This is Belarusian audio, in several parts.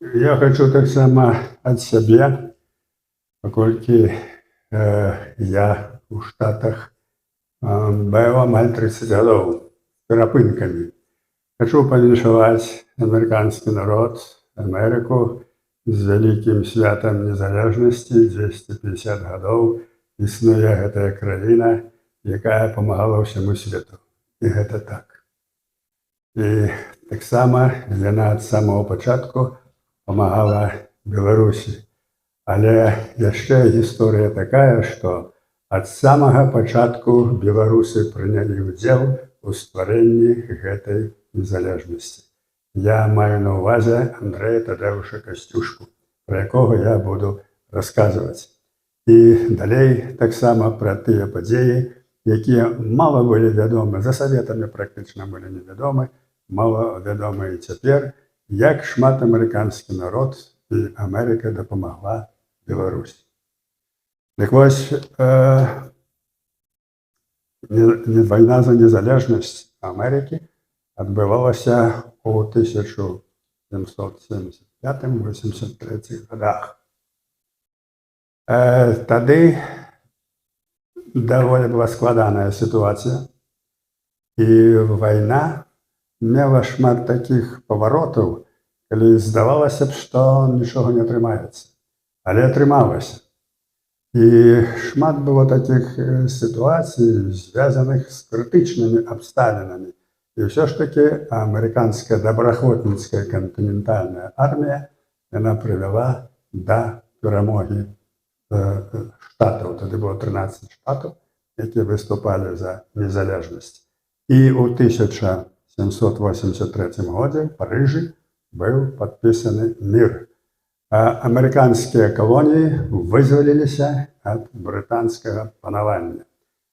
Я хочу таксама ад сябе, паколькі я ў Штатах быў амаль 30 гадоў з перапынкамі. Хачу павіншаваць амерыканскі народ, Амерыку з вялікім святам незалежнасці. 250 гадоў існуе гэтая краіна, якая памагала ўсяму свету. І гэта так. І таксама яна ад самого пачатку памагала Беларусі. Але яшчэ гісторыя такая, што ад самага пачатку беларусы прынялі ўдзел у стварэнні гэтай незалежнасці. Я маю на ўвазе Андрэя Тадеуша Касцюшку, пра якога я буду расказваць. І далей таксама пра тыя падзеі, якія мала былі вядомы, за саветамі практычна былі невядомы, мала вядомы і цяпер, як шмат амерыканскі народ і Амерыка дапамагла Беларусі. Так вось, вайна за незалежнасць Амерыкі адбывалася ў 1775-83 годах. Тады даволі была складаная сітуацыя, і вайна мела шмат такіх паваротаў, калі здавалася б, што нічога не атрымаецца. Але атрымалася. І шмат было такіх сітуацый, звязаных з крытычнымі абставінамі. І ўсё ж такі амерыканская добраахвотніцкая кантынентальная армія, яна прывяла да перамогі штатаў. Тады было 13 штатаў, якія выступалі за незалежнасць. І ў 1783 годзе в Парыжы быў падпісаны мір. Амерыканскія калоніі вызваліліся ад брытанскага панавання.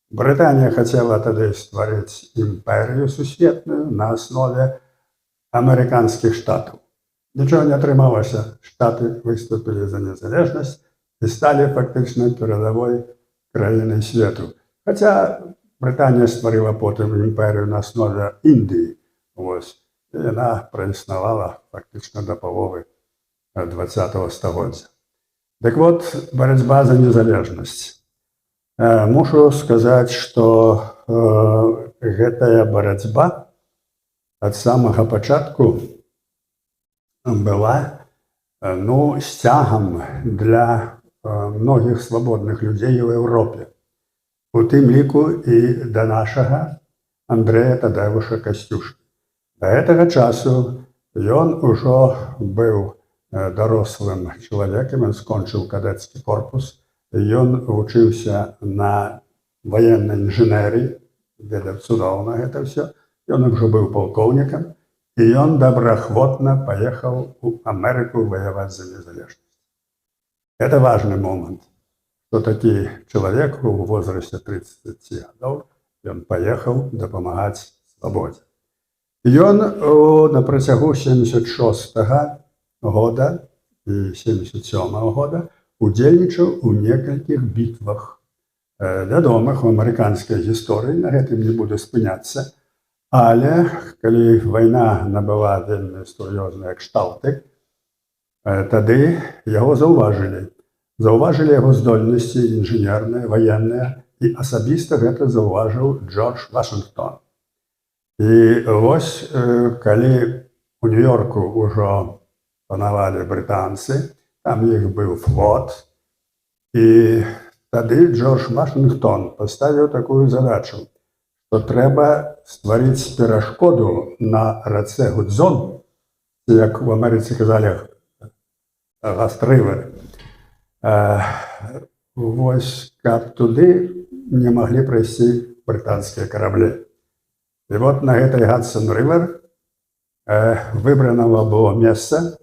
Брытанія хацела тады стварыць імперыю сусветную на аснове амерыканскіх штатаў. Нічога не атрымалася. Штаты выступілі за незалежнасць і сталі фактычна перадавой краінай свету. Хаця Брытанія стварыла потым імперыю на аснове Індыі. І яна праіснавала фактычна да паловы 20-го стагоддзя. Так вот, барацьба за незалежнасць. Мушу сказаць, што гэтая барацьба ад самага пачатку была сцягам для многіх свабодных людзей у Еўропе. У тым ліку і да нашага Андрэя Тадеуша Касцюшкі. Да гэтага часу ён ужо быў дарослым чалавекам, ён скончыў кадэцкі корпус, ён вучыўся на ваеннай інжынерыі, ведаў цудоўна гэта ўсё, ён ужо быў палкоўнікам, і ён добраахвотна паехаў у Амерыку ваяваць за незалежнасць. Это важны момант, што такі чалавек у возрасце 30 гадоў, ён паехаў дапамагаць свабодзе. Ён на працягу 76-го года і 77-го года удзельнічаў у некалькіх бітвах, вядомых у амерыканскай гісторыі, на гэтым не буду спыняцца, але калі вайна набыла вельмі сур'ёзныя кшталты, тады яго заўважылі. Заўважылі яго здольнасці інжынерныя, ваенныя, і асабіста гэта заўважыў Джордж Вашынгтон. І вось, калі у Нью-Йорку ўжо панавалі брытанцы, там іх быў флот, і тады Джордж Вашынгтон паставіў такую задачу, што трэба стварыць перашкоду на рацэ Гудзон, як у Амерыцы казалі гастрывер, вось, каб туды не маглі прайсці брытанскія караблі. І вот на гэтай Гадсон-рывер выбрана было месца,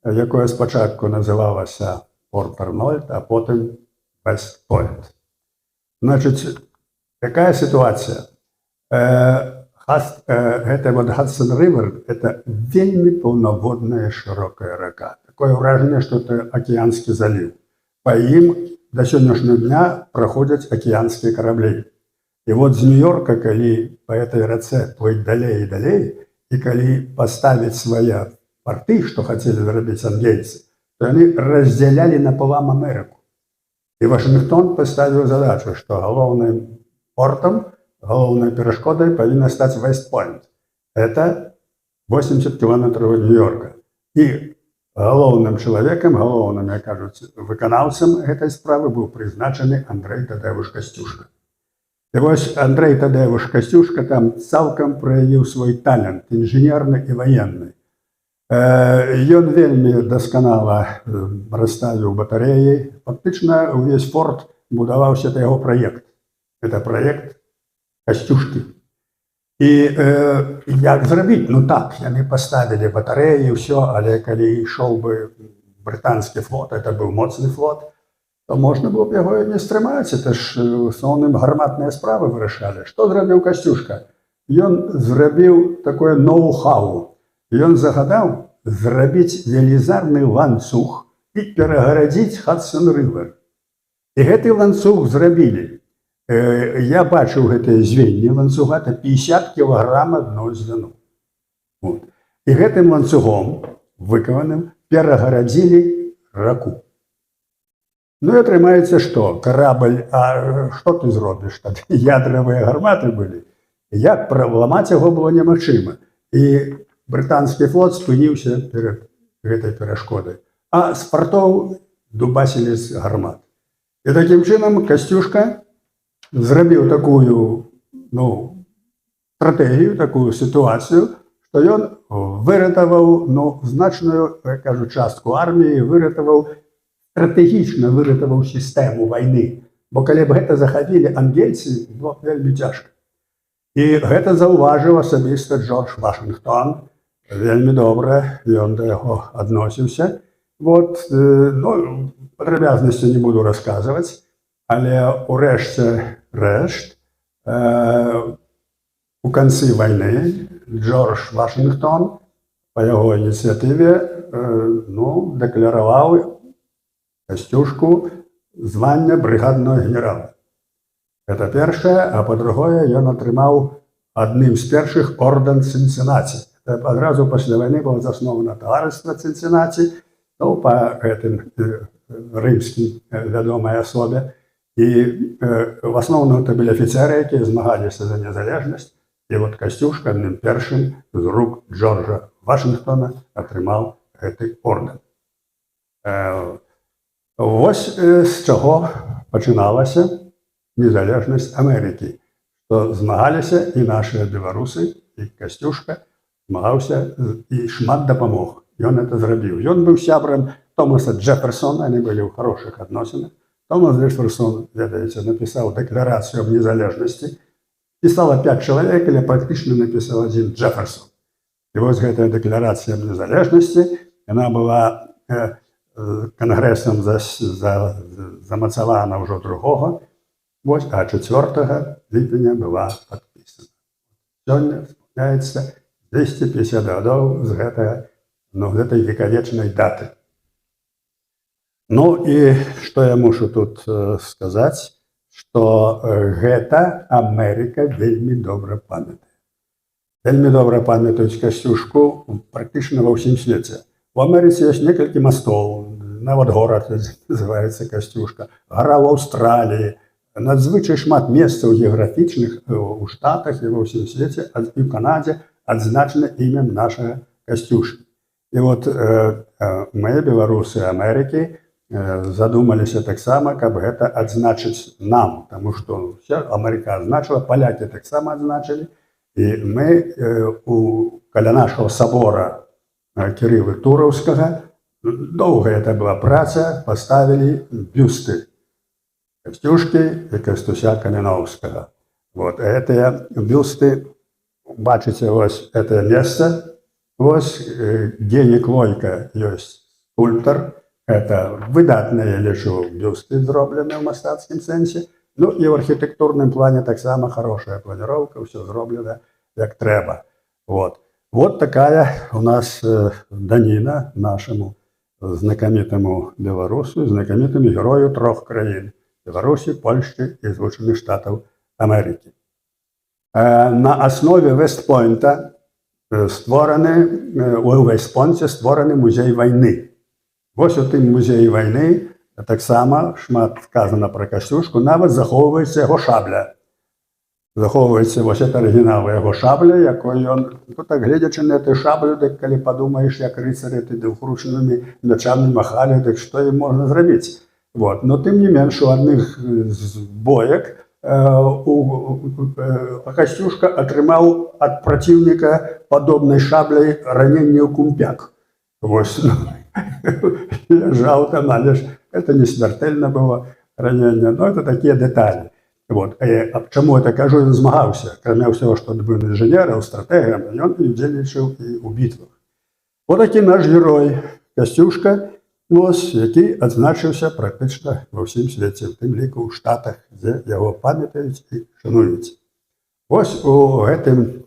якое спачатку называлася Порт-Арнольд, а потым Вест-Пойнт. Значыць, такая сітуацыя. Гэта вот Гадсон-рывер, это вельмі паўнаводная шырокая рака. Такое ўражанне, што это акіянскі заліў. Па ім да сённяшняга дня праходзяць акіянскія караблі. І вот з Нью-Йорка, калі па этой рацэ плыць далей і далей, і калі паставіць свае порты, что хотели зрабіць ангельцы, то яны разделяли напополам Америку. И Вашингтон поставил задачу, что головным портом, головной перешкодой повинна стать Вест-Пойнт. Это 80 километров от Нью-Йорка. И головным человеком, головным, як кажуть, виконавцем этой справы был призначений Андрей Тадеуш Костюшка. И вот Андрей Тадеуш Костюшка там цалком проявил свой талент, инженерный и военный. Ён вельмі дасканала расставіў батарэі. Фактычна увесь форт будаваўся, это яго праект. Это праект Касцюшкі. І як зрабіць? Ну так, яны паставілі батарэі, ўсё, але калі ішоў бы брытанскі флот, это быў моцны флот, то можна было б яго не стрымаць. Это ж в асноўным гарматныя справы вырашалі. Што зрабіў Касцюшка? Ён зрабіў такое ноу-хау. Ён загадаў зрабіць велізарны ланцуг і перагарадзіць Хадсон-рывер. І гэты ланцуг зрабілі. Я бачыў гэтыя звенні ланцуга, это 50 кілограм адной звяну. І гэтым ланцугом выкаваным перагарадзілі раку. Ну і атрымаецца, што карабль, а што ты зробіш? Тады ядравыя гарматы былі. Як праламаць яго было немагчыма. І брытанскі флот спыніўся перад гэтай перашкодай. А з партоў дубасілі з гармат. І такім чынам Касцюшка зрабіў такую стратэгію, такую сітуацыю, што ён выратаваў значную, як кажу, частку арміі, стратэгічна выратаваў сістэму вайны. Бо калі б гэта захапілі ангельцы, было вельмі цяжка. І гэта заўважыў асабіста Джордж Вашингтон. Вельмі добра ён да яго адносіўся. Падрабязнасці не буду расказваць, але ўрэшце рэшт, у канцы вайны Джордж Вашингтон па яго ініцыятыве дэклараваў Касцюшку звання брыгаднага генерала. Гэта першае, а па-другое, ён атрымаў адным з першых ордэн Цінцынаці. Адразу пасля вайны было заснована таварыства Цінцынаці, па гэтым рымскім вядомай асобе. І в асноўным это былі афіцэры, якія змагаліся за незалежнасць. І Касцюшка адным першым з рук Джорджа Вашингтона атрымаў гэты ордэн. Вось з чаго пачыналася незалежнасць Амерыкі. Што змагаліся і нашыя беларусы, і Касцюшка змагаўся і шмат дапамог. Ён это зрабіў. Ён быў сябрам Томаса Джефферсона, яны былі ў хорошых адносінах. Томас Джефферсон, ведаеце, напісаў дэкларацыю аб незалежнасці. Пісала 5 чалавек, але практычна напісаў адзін Джефферсон. І вось гэтая дэкларацыя аб незалежнасці, яна была кангрэсам замацавана ўжо 2-го, а 4 ліпеня была падпісана. Сёння спаўняецца 250 гадоў з гэтай векавечнай даты. Ну і што я мушу тут сказаць, што гэта Амерыка вельмі добра памятае. Вельмі добра памятаюць Касцюшку практычна ва ўсім свеце. У Амерыцы ёсць некалькі мастоў, нават горад называецца Касцюшка, гара ў Аўстраліі, надзвычай шмат месцаў геаграфічных у Штатах і ва ўсім свеце, і ў Канадзе адзначана імем нашага Касцюшкі. І мы, беларусы Амерыкі, задумаліся таксама, каб гэта адзначыць нам, таму што Амерыка адзначыла, палякі таксама адзначылі, і мы каля нашага сабора Кірылы Тураўскага, доўгая это была праца, паставілі бюсты Касцюшкі і Кастуся Камяноўскага. Гэтыя бюсты, бачыце, вось это месца, вось Генік Лойка ёсць скульптар, это выдатныя, лічу, бюсты зроблены ў мастацкім сэнсе, ну і ў архітэктурным плане таксама хорошая планіроўка, ўсё зроблена як трэба. Вот такая у нас даніна нашаму знакамітаму беларусу, знакамітаму герою 3 краін – Беларусі, Польшчы і Злучаных Штатаў Амерыкі. На аснове Вест-Пойнта у Вэст-Понце створаны музей вайны. Вось у тым музеі вайны таксама шмат сказана пра Касцюшку, нават захоўваецца яго шабля. Захоўваецца вось это арыгінал яго шабля, якой ён, ну так гледзячы на эту шаблю, дык калі падумаеш, як рыцары ты двухручнымі мячамі махалі, дык што ім можна зрабіць. Вот. Но тым не менш, у адных з боек Касцюшка атрымаў ад праціўніка падобнай шабляй раненне ў кумпяк. Вось, ляжаў там, але ж это не смертельно было ранение, но это такие детали. Вот. Чаму это кажу, ён змагаўся, кроме ўсяго, што быў інжынерам, стратэгам, ён удзельнічаў і ў бітвах. Вот такі наш герой Касцюшка, які адзначыўся практычна ва ўсім свеце, у тым ліку ў Штатах, дзе яго памятаюць і шануюць. Вось у гэтым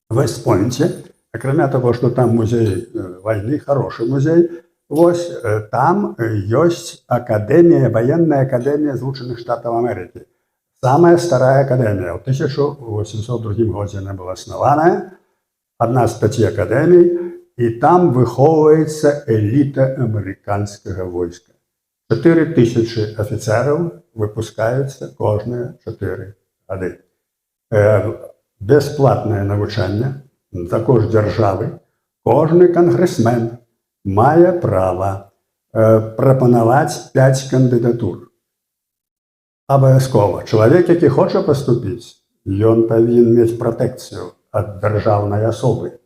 Вэст-Пойнце, акрамя таго, што там музей вайны, хорошы музей, вось там ёсць акадэмія, ваенная акадэмія Злучаных Штатаў Амерыкі. Самая старая акадэмія. У 1802 годзе яна была аснаваная, адна з 5 акадэмій, і там выхоўваецца эліта амерыканскага войска. 4000 афіцэраў выпускаюцца кожныя 4 гады. Бясплатнае навучанне за кошт дзяржавы. Кожны кангрэсмен мае права прапанаваць 5 кандыдатур. Абавязкова. Чалавек, які хоча паступіць, ён павінен мець пратэкцыю ад дзяржаўнай асобы.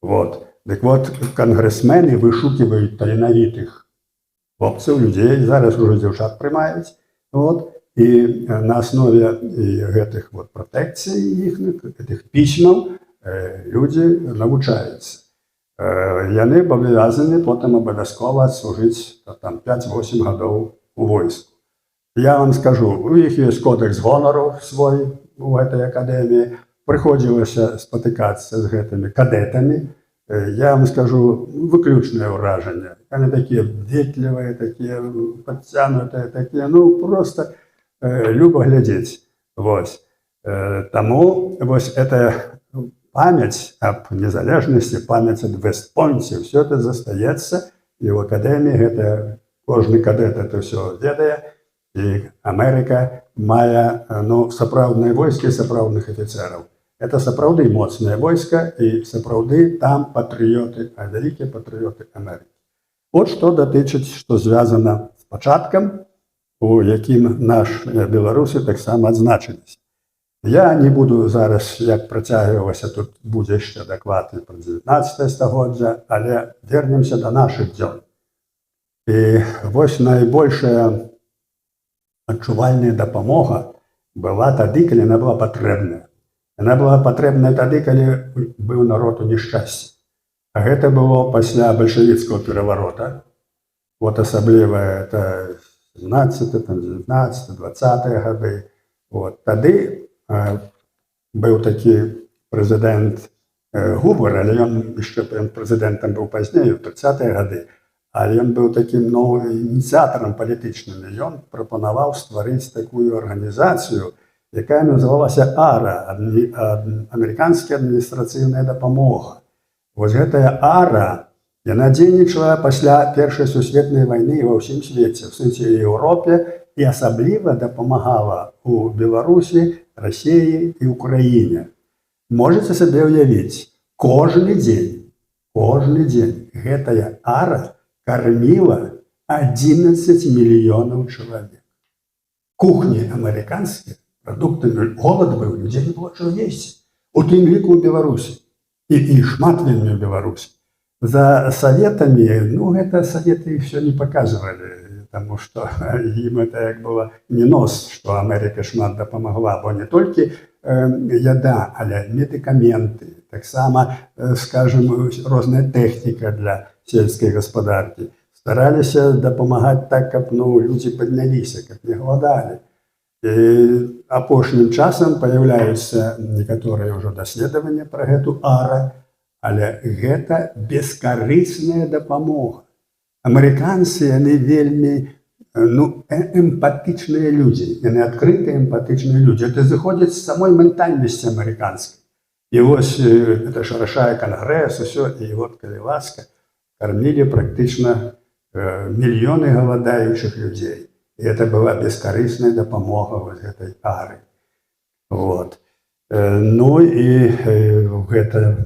Вот. Дык вот, кангрэсмены вышуківаюць таленавітых хлопцаў, людзей, зараз ужо дзяўчат прымаюць. Вот. І на аснове гэтых вот пратэкцый іхных, гэтых пісьмаў, людзі навучаюцца. Яны абавязаны потым абавязкова адслужыць 5-8 гадоў у войску. Я вам скажу, у іх ёсць кодекс гонару свой у гэтай акадэміі, прыходзілася спатыкацца з гэтымі кадэтамі. Я вам скажу, выключнае ўражанне. Яны такія ветлівыя, такія падцянутыя, такія, ну, просто люба глядзець. Вось. Таму вось эта памяць аб незалежнасці, памяць ад Вэст-Пойнце, все это застаецца, і ў акадэміі гэта кожны кадэт это ўсё ведае. І Амерыка мае сапраўдныя войскі сапраўдных афіцэраў. Это сапраўды моцнае войска і сапраўды там патрыёты, а вялікія патрыёты Амерыкі. От што датычыць, што звязана з пачаткам, у якім наш беларусы таксама адзначыліся. Я не буду зараз, як працягвалася, тут будзе яшчэ дакладна пра 19 стагоддзя, але вернемся да нашых дзён. І вось найбольшая адчувальная дапамога была тады, калі яна была патрэбная. Яна была патрэбная тады, калі быў народ у нешчасці. А гэта было пасля бальшавіцкага пераварота. Вот асабліва это 17, 19, 20 гады. Вот. Тады быў такі прэзідэнт Губер, але ён яшчэ прэзідэнтам быў пазней, у 30-е гады. Але ён быў такім ініцыятарам палітычным. Ён прапанаваў стварыць такую арганізацыю, якая называлася АРА, амерыканская адміністрацыйная дапамога. Вось гэтая АРА, яна дзейнічала пасля Першай сусветнай вайны ва ўсім свеце, в сэнсе Еўропе, і асабліва дапамагала у Беларусі, Расіі і Украіне. Можаце сабе ўявіць, кожны дзень гэтая АРА кормила 11 миллионов человек. Кухни американские, продуктами, голод был, людей не было что есть. У тым ліку ў Беларусі. І шмат вельмі ў Беларусі. За советами, это советы все не показывали, потому что им это як было не нос, что Америка шмат дапамагла, бо не толькі яда, але медикаменты, таксама, скажем, розная тэхніка для сельской гаспадаркі. Стараліся дапамагаць так, каб людзі падняліся, каб не галадалі. І апошнім часам паяўляюцца некаторыя ўжо даследаванні пра гэту АРА, але гэта бескарысная дапамога. Амерыканцы, яны вельмі эмпатычныя людзі, яны адкрытыя эмпатычныя людзі. Это зыходзіць з самой ментальнасці амерыканскай. І ось это ж рашае кангрэс, усё, і вот, калі ласка, кормили практично миллионы голодающих людей. И это была бескорыстная допомога вот этой ары. Вот. Ну и гэта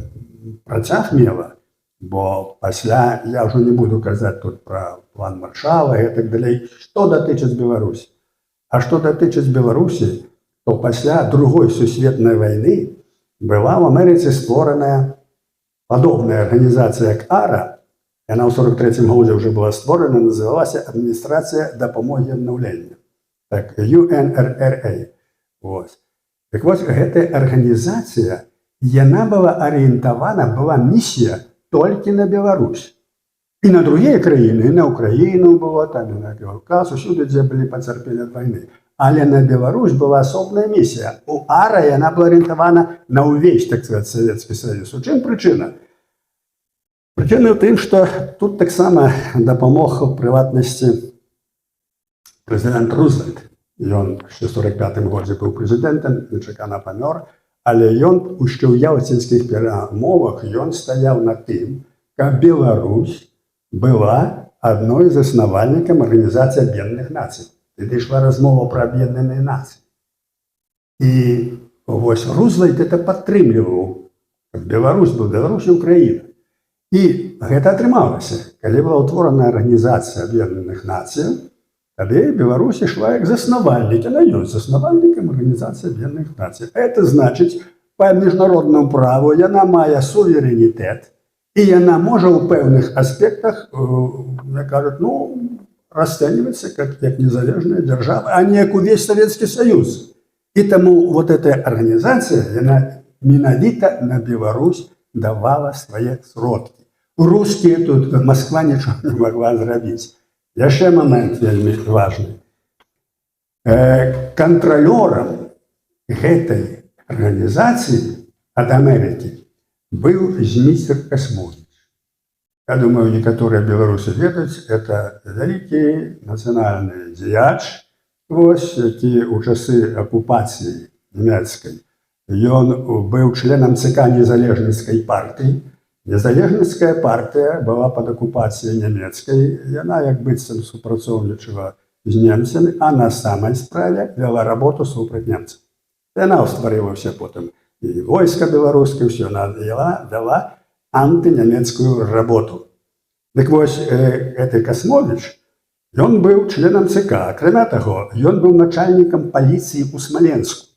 працяг мела, бо пасля, я уже не буду казаць тут про план Маршала и так далее, что датычыць Беларусі. А что датычыць Беларусі, то пасля Другой сусветнай войны была в Америке створена подобная организация, как АРА. Она в 1943 году уже была створена, называлась Администрация допомоги обновления. Так, UNRRA. Вот. Так вот, эта организация, она была ориентована, была миссия только на Беларусь. И на другие краины, и на Украину было, там, и на Кавказ, всюду, где были потерпели от войны. Але на Беларусь была особая миссия. У АРА, и она была ориентована на увесь, так сказать, Советский Союз. У чем причина? Причина в том, что тут так само допомог в приватности президент Рузвельт. И он в 1945 году был президентом, нечакано помер. Але он еще в ялтинских перемовах он стоял над тем, как Беларусь была одной из основальников Организации Объединенных Наций. И шла размова про Объединенные Нации. И вот Рузвельт это подтримливал. Беларусь был, Беларусь и Украина. И это атрымалася. Калі была ўтворана Арганізацыя Аб'яднаных Нацый, тады Беларусь шла як заснавальнік. Она ёсць заснавальнікам Арганізацыі Аб'яднаных Нацый. Это значыць, по міжнароднаму праву яна мае суверэнітэт, і яна можа ў пэўных аспектах, як кажуць, расцэньвацца як незалежная дзяржава, а не як увесь Советский Союз. И тому вот эта организация, она менавіта на Беларусь давала свои сродки. Русские тут, Москва ничего не могла зрабіць. Яшчэ момент вельмі важный. Контролером этой организации от Америки был Зміцер Касмович. Я думаю, некоторые белорусы ведаюць, это великий национальный дзеяч, які у часы оккупации немецкой. Он был членом ЦК Незалежніцкай партии. Незалежніцкая партия была под оккупацией немецкой. И она, как быццам, супрацоўнічала с немцами, а на самой справе вела работу супраць немцев. И она стварила все потом. И войско белорусское, все она вела антинемецкую работу. Так вот, этот Касмович, он был членом ЦК. Кроме того, он был начальником полиции у Смоленску.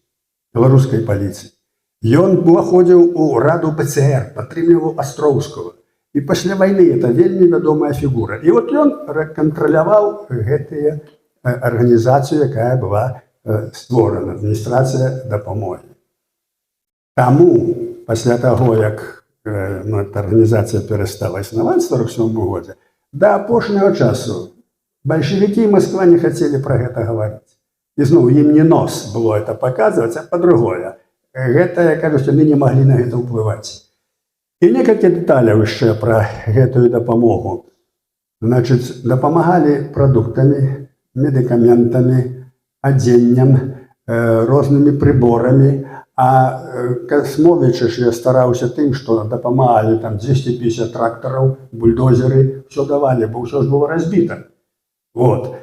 Белорусской полиции. И он уходил у Раду БЦР, подтримывал Островского. И после войны это вельми ведомая фигура. И вот он контролировал эту организацию, которая была створена, администрация допомоги. Тому, после того, как эта организация перестала існувати в 1947 году, до апошняго часу большевики и Москва не хотели про это говорить. И снова им не нос было это показывать, а по-другое. Это, я кажу, что они не могли на это уплывать. И некоторые детали еще про эту допомогу. Значит, допомагали продуктами, медикаментами, оденням, разными приборами. А Касмович я старался тем, что допомагали там 250 тракторов, бульдозеры, все давали, бо все же было разбито. Вот.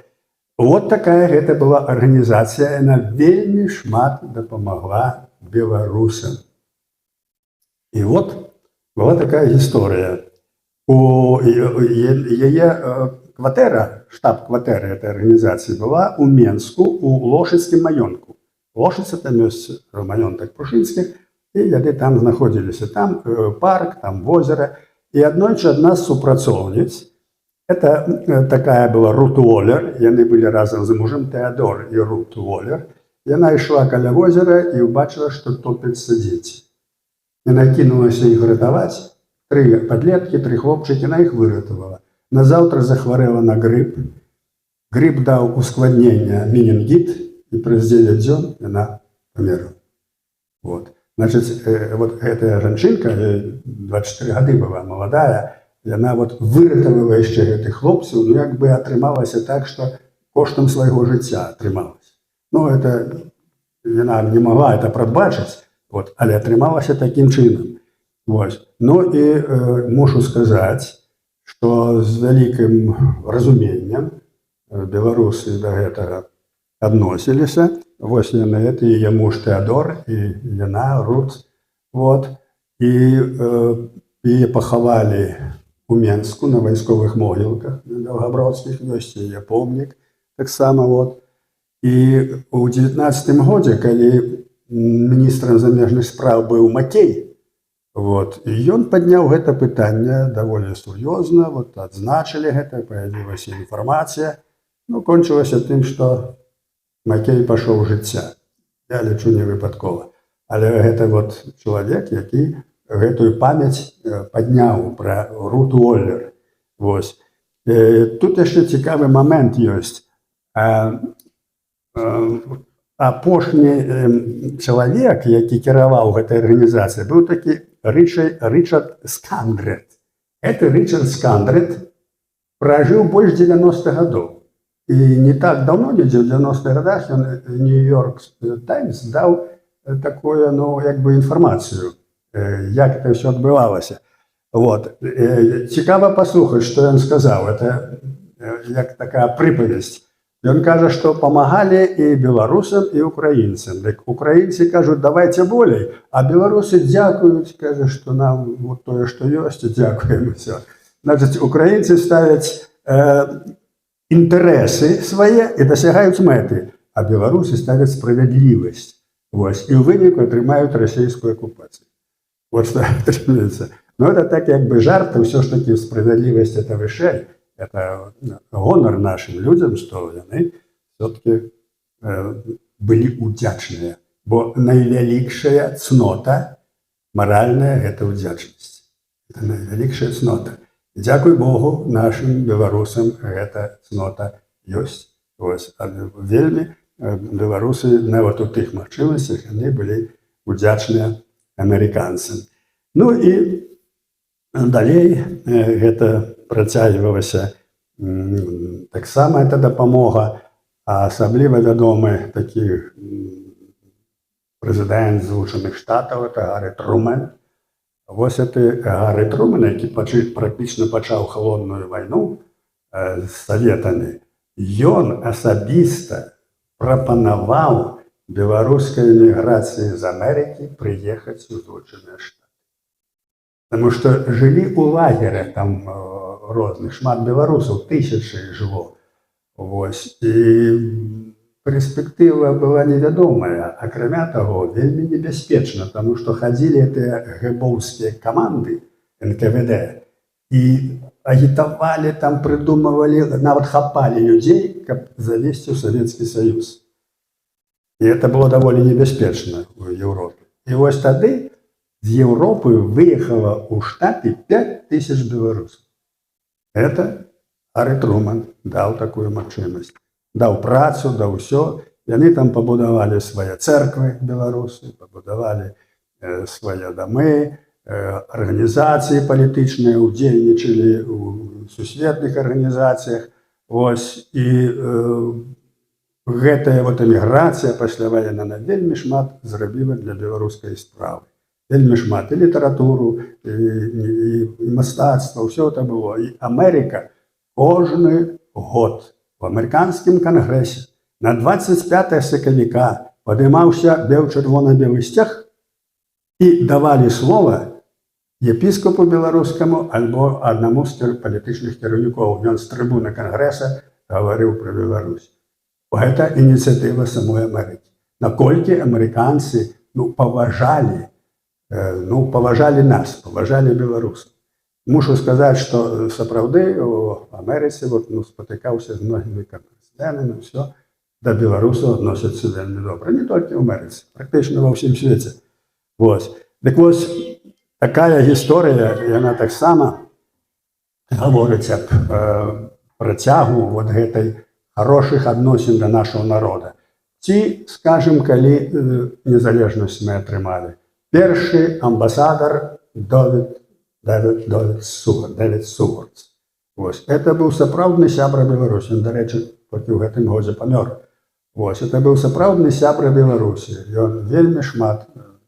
Вот такая это была организация, она вельми шмат допомогла белорусам. И вот была такая история. Ее квартира, штаб-квартира этой организации была у Менску, у Лошадскім маёнтку. Лошадь это место маёнтак Прушинских, и яды там находились. И там парк, там озеро. И однойчы одна з супрацоўніц, это такая была Рут Уоллер, и они были разом с мужем Теодор и Рут Уоллер. И она шла каля озера и убачила, что топятся дети. И она кинулась их ратовать. 3 подлетки, 3 хлопчики, она их выратовала. На завтра захворела на грипп. Грипп дал ускладнение, менингит, и праз 9 дзён она померла. Вот. Значит, вот эта женщинка, 24 года была, молодая, и она вот выратовала еще этих хлопцев, ну, как бы атрымалася так, что коштом своего жыцця атрымалась. Ну, это, она не могла это прадбачыць. Вот. Але атрымалася такім чынам. Вось. Ну і мушу сказаць, што з вялікім разуменнем беларусы да гэтага адносіліся. Вось яны гэта і муж Тэадор, і яна Руth. Вот. І яе пахавалі у Менску на вайсковых могілках даўгабродскіх, ёсць яе помнік таксама. Вот. І ў 19-м годзе, калі міністрам замежных спраў быў Макей, вот, і ён падняў гэта пытанне даволі сур'ёзна, вот, адзначылі гэта, паявілася інфармацыя. Ну, кончылася тым, што Макей пашоў жыцця. Я лічу не выпадкова. Але гэта вот чалавек, які гэтую памяць падняў пра Рут Уоллер. Вось. Тут яшчэ цікавы момент ёсць. Апошні чалавек, які кіраваў гэтай арганізацыяй, быў такі Ричард Скандрет. Гэты Ричард Скандрет пражыў больш 90 гадоў. І не так даўно, недзе ў 90-х годах, ён Нью-Йорк Таймс даў такую, ну, як бы інфармацыю, як это ўсё адбывалася. Вот. Цікава паслухаць, што ён сказаў. Это як такая прыпавесць. Ён кажа, што памагалі і беларусам, і украінцам. Дык украінцы кажуць, давайце болей, а беларусы дзякуюць, кажа, што нам вот тое, што ёсць, дзякуем усё. Значыць, украінцы ставяць інтарэсы свае і дасягаюць мэты, а беларусы ставяць справядлівасць. Вось. І ў выніку атрымаюць расійскую акупацыю. Вот што атрымаецца. Ну, это так як бы жарт, ўсё ж такі справядлівасць это вышэй. Это гонор нашим людям, что яны все-таки были удзячныя. Бо найвялікшая цнота моральная – это удзячнасць. Это найвялікшая цнота. І дзякуй Богу, нашим беларусам гэта цнота ёсць. Вось. Вельмі беларусы нават у тых магчымасцях яны былі удзячныя амерыканцам. Ну і далей гэта працягвалася таксама эта дапамога, а асабліва вядомы такі прэзідэнт Злучаных Штатаў, это Гаррі Трумэн. Вось гэты Гаррі Трумэн, які практычна пачаў халодную вайну з саветамі, ён асабіста прапанаваў беларускай эміграцыі з Амерыкі прыехаць у Злучаныя Штаты. Таму што жылі ў лагерах там розных, шмат беларусаў, тысячы жыло. Вось. І перспектыва была невядомая. Акрамя таго, вельмі небяспечна, таму што хадзілі гэтыя гэбоўскія каманды НКВД і агітавалі, там прыдумывалі, нават хапалі людзей, каб завесці ў Савецкі Саюз. І это было даволі небяспечна ў Еўропе. І вось тады з Еўропы выехала ў Штаты 5000 беларусаў. Это Гаррі Трумэн даў такую магчымасць. Даў працу, даў усё. Яны там пабудавалі свае цэрквы беларусы, пабудавалі свае дамы, арганізацыі палітычныя, удзельнічалі ў сусветных арганізацыях. Вось. І гэтая вот эміграцыя пасляваенная вельмі шмат зрабіла для беларускай справы. Вельмі шмат і літаратуру, і мастацтва, ўсё это было. І Амерыка кожны год у амерыканскім кангрэсе на 25 сакавіка падымаўся чырвона-белы сцяг і давалі слова епіскопу беларускаму альбо аднаму з палітычных кіраўнікоў. Ён з трыбуны кангрэса гаварыў пра Беларусь. Гэта ініцыятыва самой Амерыкі. Наколькі амерыканцы паважалі нас, паважалі беларусаў. Мушу сказаць, што сапраўды у Амерыцы спатыкаўся з многімі конгрэсменамі, ўсё да беларусаў адносяцца вельмі добра. Не толькі ў Амерыцы, практычна ва ўсім свеце. Дык вось такая гісторыя, яна таксама гаворыць аб працягу гэтай хорошых адносін да нашага народа. Ці, скажем, калі незалежнасць мы атрымалі. Першы амбасадар Дэвід Сувардс. Это быў сапраўдны сябра Беларусі. Ён, дарэчы, толькі ў гэтым годзе памёр. Это быў сапраўдны сябра Беларусі. Ён вельмі шмат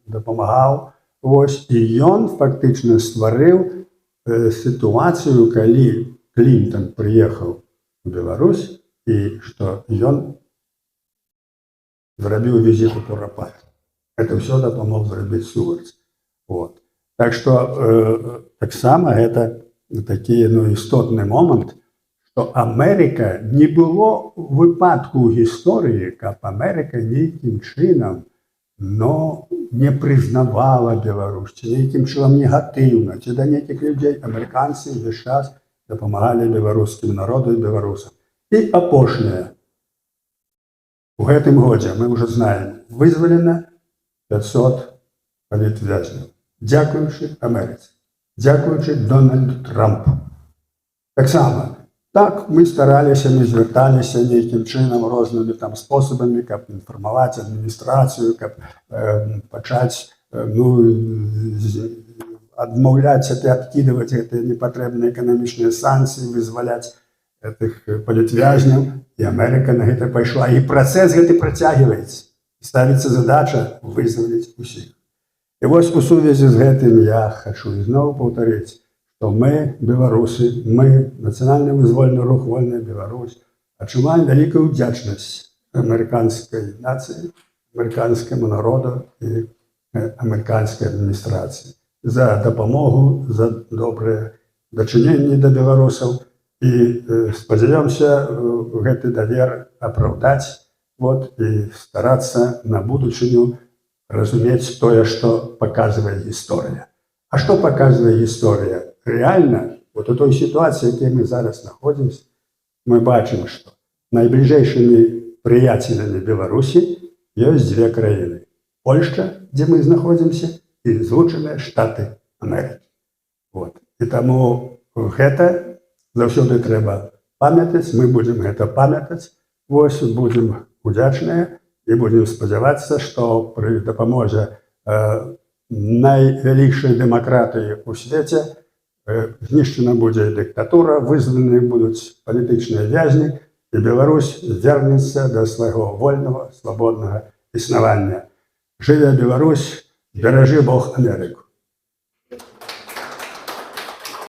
дапамагаў. І ён фактычна стварыў сітуацыю, калі Клінтон прыехаў у Беларусь і што ён зрабіў візіт у Курапат. Это ўсё дапамог зрабіць Суварц. Так што таксама гэта такі істотны момант, што Амерыка не было выпадку ў гісторыі, каб Амерыка нейкім чынам не прызнавала Беларусь, ці нейкім чынам негатыўна, ці да нейкіх людзей. Амерыканцы ўвесь час дапамагалі беларускім народу і беларусам. І апошняе. У гэтым годзе, мы ўжо знаем, вызвалена 500 палітвязняў. Дзякуючы Амерыцы, дзякуючы Дональду Трампу. Таксама, так, мы стараліся, мы звярталіся нейкім чынам рознымі спосабамі, каб інфармаваць адміністрацыю, каб пачаць адмаўляць і адкідваць гэтыя непатрэбныя эканамічныя санкцыі, вызваляць гэтых палітвязняў. І Амерыка на гэта пайшла. І працэс гэты працягваецца. Ставіцца задача вызваліць усіх. І вось у сувязі з гэтым я хачу ізноў паўтарыць, што мы, беларусы, мы, нацыянальны вызвольны рух «Вольная Беларусь», адчуваем вялікую ўдзячнасць амерыканскай нацыі, амерыканскаму народу і амерыканскай адміністрацыі за дапамогу, за добрыя дачыненні да беларусаў. І спадзяёмся гэты давер апраўдаць і старацца на будучыню разумець тое, што паказвае гісторыя. А што паказвае гісторыя? Рэальна, у той сітуацыі, якой мы зараз знаходзімся, мы бачым, што найбліжэйшымі прыяцелямі Беларусі ёсць дзве краіны. Польшча, дзе мы знаходзімся, і Злучаныя Штаты Амерыкі. І таму гэта заўсёды трэба памятаць, мы будзем гэта памятаць, будзем удзячныя і будзем спадзявацца, што пры дапамозе найвялікшай дэмакратыі ў свеце знішчана будзе дыктатура, вызвалены будуць палітычныя вязні, і Беларусь вернецца да свайго вольнага, свабоднага існавання. Жыве Беларусь, беражы Бог Амерыку.